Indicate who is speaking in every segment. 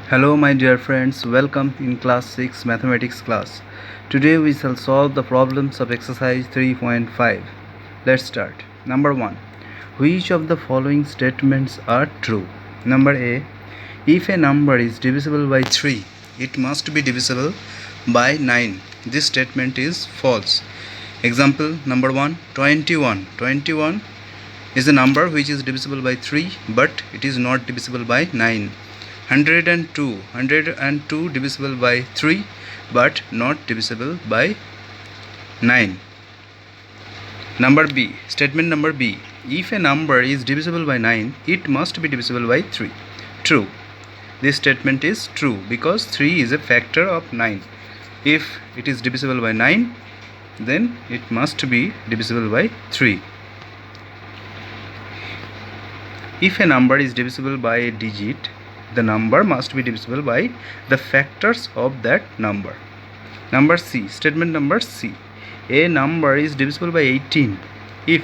Speaker 1: Hello my dear friends, welcome in class 6 mathematics class. Today we shall solve the problems of exercise 3.5. Let's start. Number 1. Which of the following statements are true? Number A. If a number is divisible by 3, it must be divisible by 9. This statement is false. Example number 1. 21. 21 is a number which is divisible by 3 but it is not divisible by 9. 102 divisible by 3 but not divisible by 9. Number B. Statement number B. If a number is divisible by 9, it must be divisible by 3. True. This statement is true because 3 is a factor of 9. If it is divisible by 9, then it must be divisible by 3. If a number is divisible by a digit, the number must be divisible by the factors of that number. Number C. Statement number C. A number is divisible by 18 if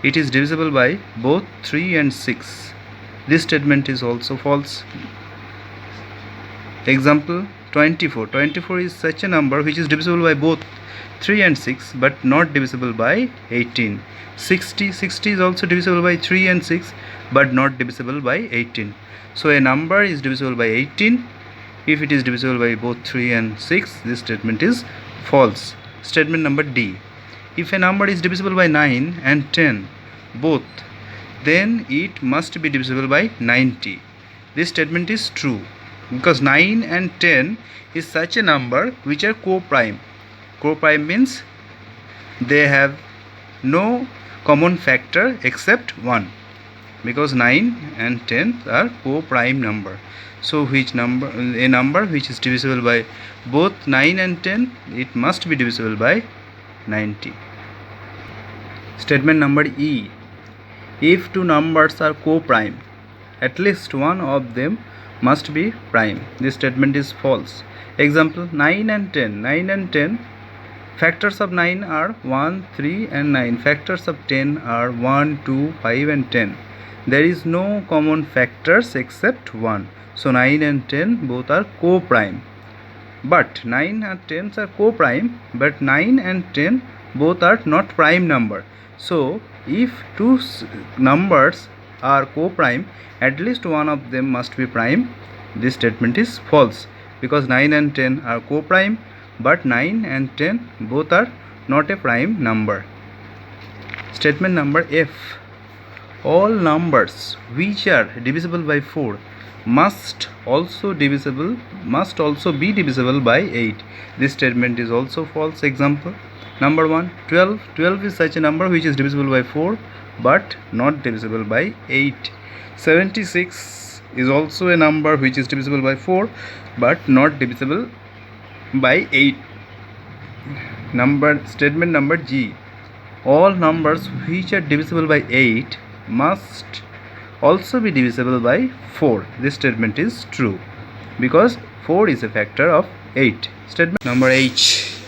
Speaker 1: it is divisible by both 3 and 6. This statement is also false. Example 24. 24 is such a number which is divisible by both 3 and 6 but not divisible by 18. 60 is also divisible by 3 and 6 but not divisible by 18. So a number is divisible by 18 if it is divisible by both 3 and 6. This statement is false. Statement number D. If a number is divisible by 9 and 10 both, then it must be divisible by 90. This statement is true because 9 and 10 is such a number which are co-prime. Co-prime means they have no common factor except 1. Because 9 and 10 are co-prime number. So a number which is divisible by both 9 and 10, it must be divisible by 90. Statement number E. If two numbers are co-prime, at least one of them must be prime. This statement is false. Example 9 and 10. 9 and 10. Factors of 9 are 1, 3 and 9. Factors of 10 are 1, 2, 5 and 10. There is no common factors except 1. So 9 and 10 both are co-prime. But 9 and 10 are co-prime, but 9 and 10 both are not prime number. So if two numbers are co-prime, at least one of them must be prime. This statement is false because 9 and 10 are co-prime, but 9 and 10 both are not a prime number. Statement number F. All numbers which are divisible by 4 must also be divisible by 8. This statement is also false. Example number 1. 12. 12 is such a number which is divisible by 4 but not divisible by 8. 76 is also a number which is divisible by 4 but not divisible by 8. Statement number G. All numbers which are divisible by 8 must also be divisible by 4. This statement is true because 4 is a factor of 8. Statement number H.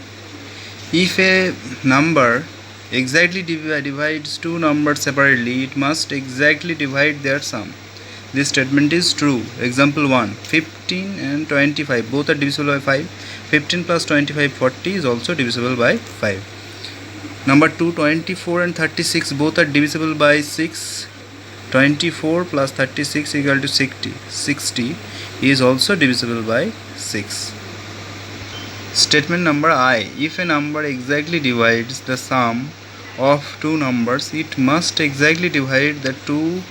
Speaker 1: If a number exactly divides two numbers separately, it must exactly divide their sum. This statement is true. Example 1. 15 and 25 both are divisible by 5. 15 plus 25 40 is also divisible by 5. Number 2. 24 and 36 both are divisible by 6. 24 plus 36 equal to 60. 60 is also divisible by 6. Statement number I. If a number exactly divides the sum of two numbers, it must exactly divide the two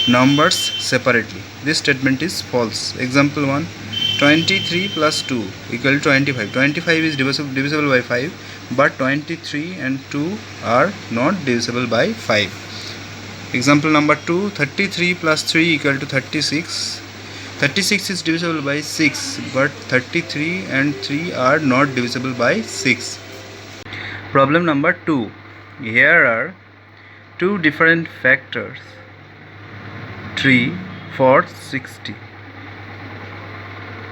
Speaker 1: numbers separately. This statement is false. Example 1. 23 plus 2 equal to 25. 25 is divisible by 5. But 23 and 2 are not divisible by 5. Example number 2. 33 plus 3 equal to 36. 36 is divisible by 6 but 33 and 3 are not divisible by 6. Problem number 2. Here are two different factors 3 for 60.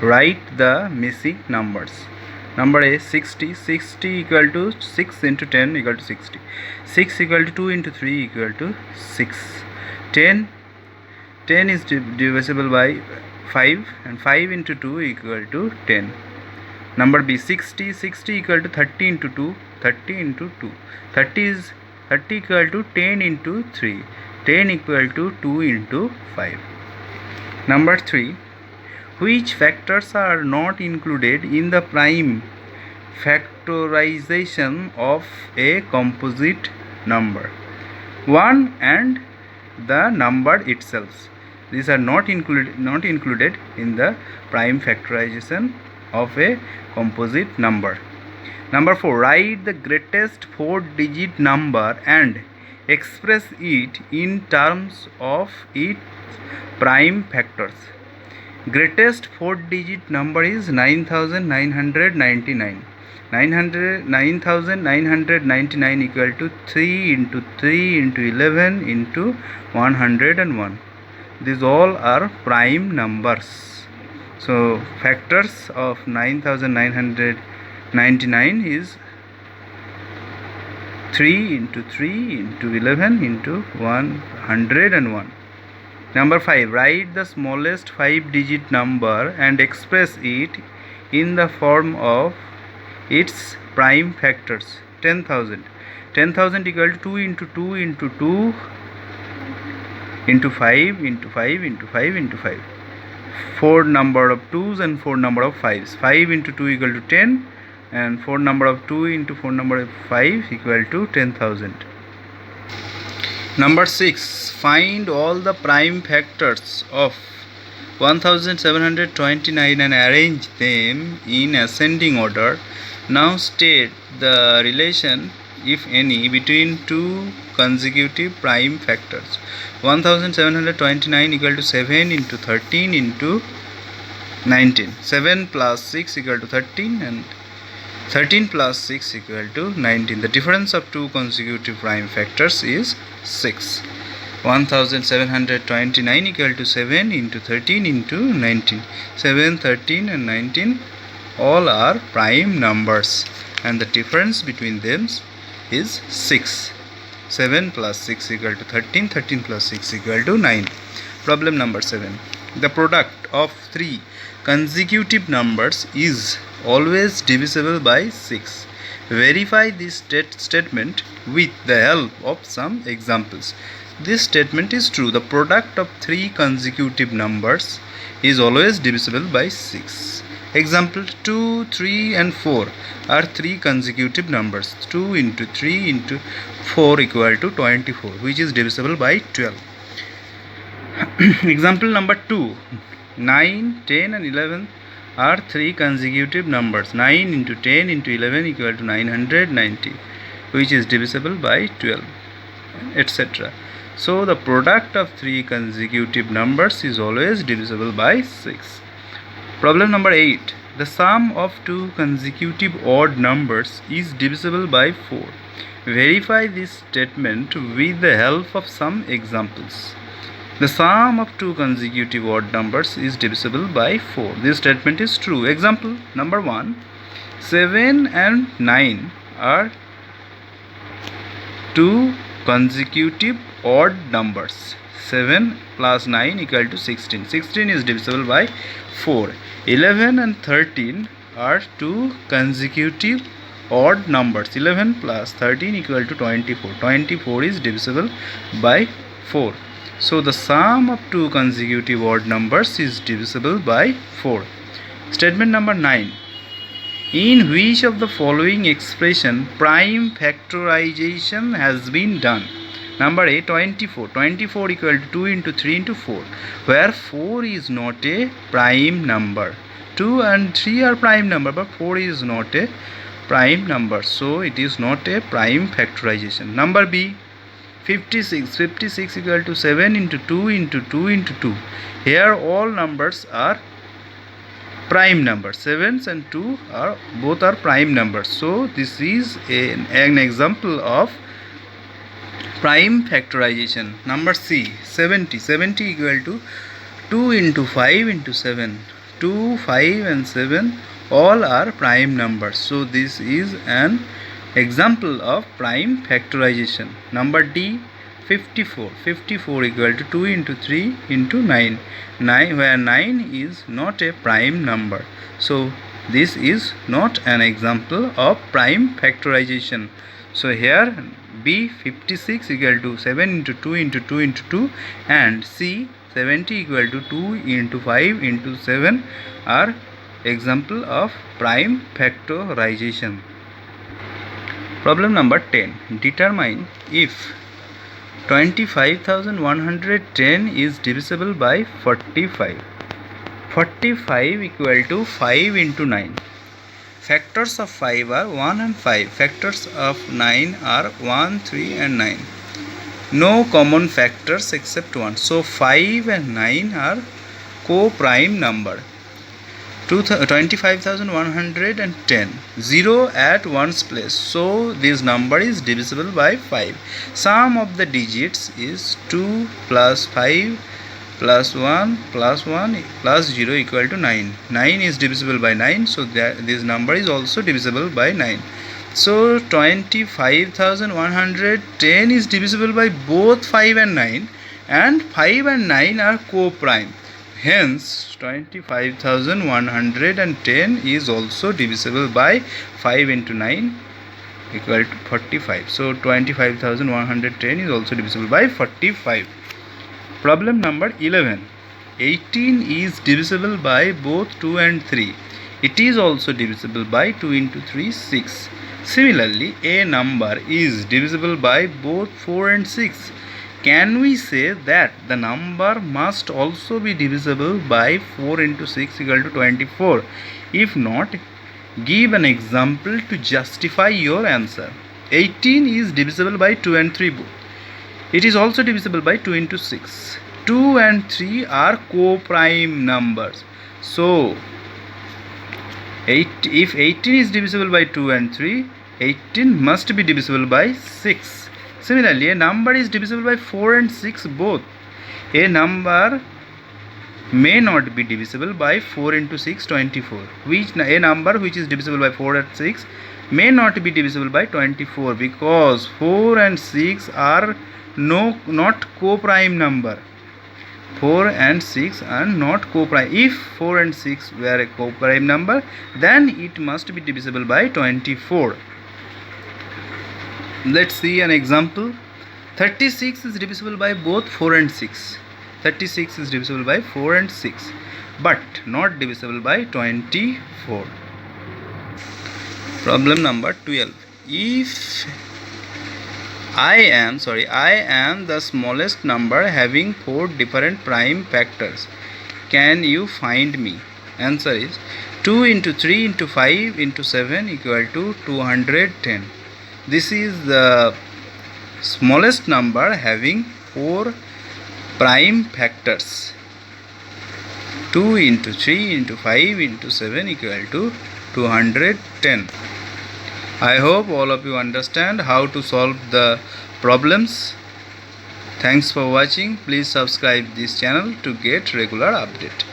Speaker 1: Write the missing numbers. Number A. 60 equal to 6 into 10 equal to 60. 6 equal to 2 into 3 equal to 6. 10 is divisible by 5, and 5 into 2 equal to 10. Number B, 60 equal to 30 into 2, 30 into 2. 30 equal to 10 into 3, 10 equal to 2 into 5. Number 3, which factors are not included in the prime factorization of a composite number? 1 and the number itself. These are not included in the prime factorization of a composite number. Number 4, write the greatest 4-digit number and express it in terms of its prime factors. Greatest 4-digit number is 9999. 9999 equal to 3 into 3 into 11 into 101. These all are prime numbers. So factors of 9999 is 3 into 3 into 11 into 101. Number 5, write the smallest 5-digit number and express it in the form of its prime factors. 10,000. 10,000 equal to 2 into 2 into 2 into 5 into 5 into 5 into 5. 4 number of 2's and 4 number of 5's. 5 into 2 equal to 10, and 4 number of 2 into 4 number of 5 equal to 10,000. Number 6, find all the prime factors of 1729 and arrange them in ascending order. Now state the relation, if any, between two consecutive prime factors. 1729 equal to 7 into 13 into 19. 7 plus 6 equal to 13, and 13 plus 6 equal to 19. The difference of two consecutive prime factors is 6. 1729 equal to 7 into 13 into 19. 7, 13 and 19 all are prime numbers, and the difference between them is 6. 7 plus 6 equal to 13. 13 plus 6 equal to 9. Problem number 7. The product of three consecutive numbers is always divisible by 6. Verify this statement with the help of some examples. This statement is true. The product of three consecutive numbers is always divisible by 6. Example, 2, 3 and 4 are three consecutive numbers. 2 into 3 into 4 equal to 24, which is divisible by 12. Example number 2, 9, 10 and 11 are three consecutive numbers. 9 into 10 into 11 equal to 990, which is divisible by 12, etc. So the product of three consecutive numbers is always divisible by 6. Problem number 8. The sum of two consecutive odd numbers is divisible by 4. Verify this statement with the help of some examples. The sum of two consecutive odd numbers is divisible by 4. This statement is true. Example number 1. 7 and 9 are two consecutive odd numbers. 7 plus 9 equal to 16. 16 is divisible by 4. 11 and 13 are two consecutive odd numbers. 11 plus 13 equal to 24. 24 is divisible by 4. So the sum of two consecutive odd numbers is divisible by 4. Statement number 9. In which of the following expression prime factorization has been done? Number A, 24. 24 equal to 2 into 3 into 4, where 4 is not a prime number. 2 and 3 are prime number, but 4 is not a prime number, so it is not a prime factorization. Number B, 56. 56 equal to 7 into 2 into 2 into 2. Here all numbers are prime numbers. 7s and 2 are both are prime numbers, so this is an example of prime factorization. Number C, 70. 70 equal to 2 into 5 into 7. 2, 5 and 7 all are prime numbers, so this is an example of prime factorization. Number D, 54. 54 equal to 2 into 3 into 9. 9 where 9 is not a prime number. So this is not an example of prime factorization. So here B 56 equal to 7 into 2 into 2 into 2 and C 70 equal to 2 into 5 into 7 are example of prime factorization. Problem number 10. Determine if 25,110 is divisible by 45. 45 equal to 5 into 9. Factors of 5 are 1 and 5. Factors of 9 are 1, 3 and 9. No common factors except 1. So 5 and 9 are co-prime number. 25,110. 0 at one's place. So this number is divisible by 5. Sum of the digits is 2 plus 5 plus 1 plus 1 plus 0 equal to 9. 9 is divisible by 9. So this number is also divisible by 9. So 25,110 is divisible by both 5 and 9, and 5 and 9 are co-prime. Hence 25,110 is also divisible by 5 into 9 equal to 45. So 25,110 is also divisible by 45. Problem number 11. 18 is divisible by both 2 and 3. It is also divisible by 2 into 3, 6. Similarly, a number is divisible by both 4 and 6. Can we say that the number must also be divisible by 4 into 6 equal to 24? If not, give an example to justify your answer. 18 is divisible by 2 and 3 both. It is also divisible by 2 into 6. 2 and 3 are co-prime numbers. So, if 18 is divisible by 2 and 3, 18 must be divisible by 6. Similarly, a number is divisible by 4 and 6 both. A number may not be divisible by 4 into 6, 24. A number which is divisible by 4 and 6 may not be divisible by 24 because 4 and 6 are not co-prime number. 4 and 6 are not co-prime. If 4 and 6 were a co-prime number, then it must be divisible by 24. Let's see an example. 36 is divisible by both 4 and 6. 36 is divisible by 4 and 6, but not divisible by 24. Problem number 12. If I am the smallest number having 4 different prime factors, can you find me? Answer is 2 into 3 into 5 into 7 equal to 210. This is the smallest number having 4 prime factors. 2 into 3 into 5 into 7 equal to 210. I hope all of you understand how to solve the problems. Thanks for watching. Please subscribe this channel to get regular update.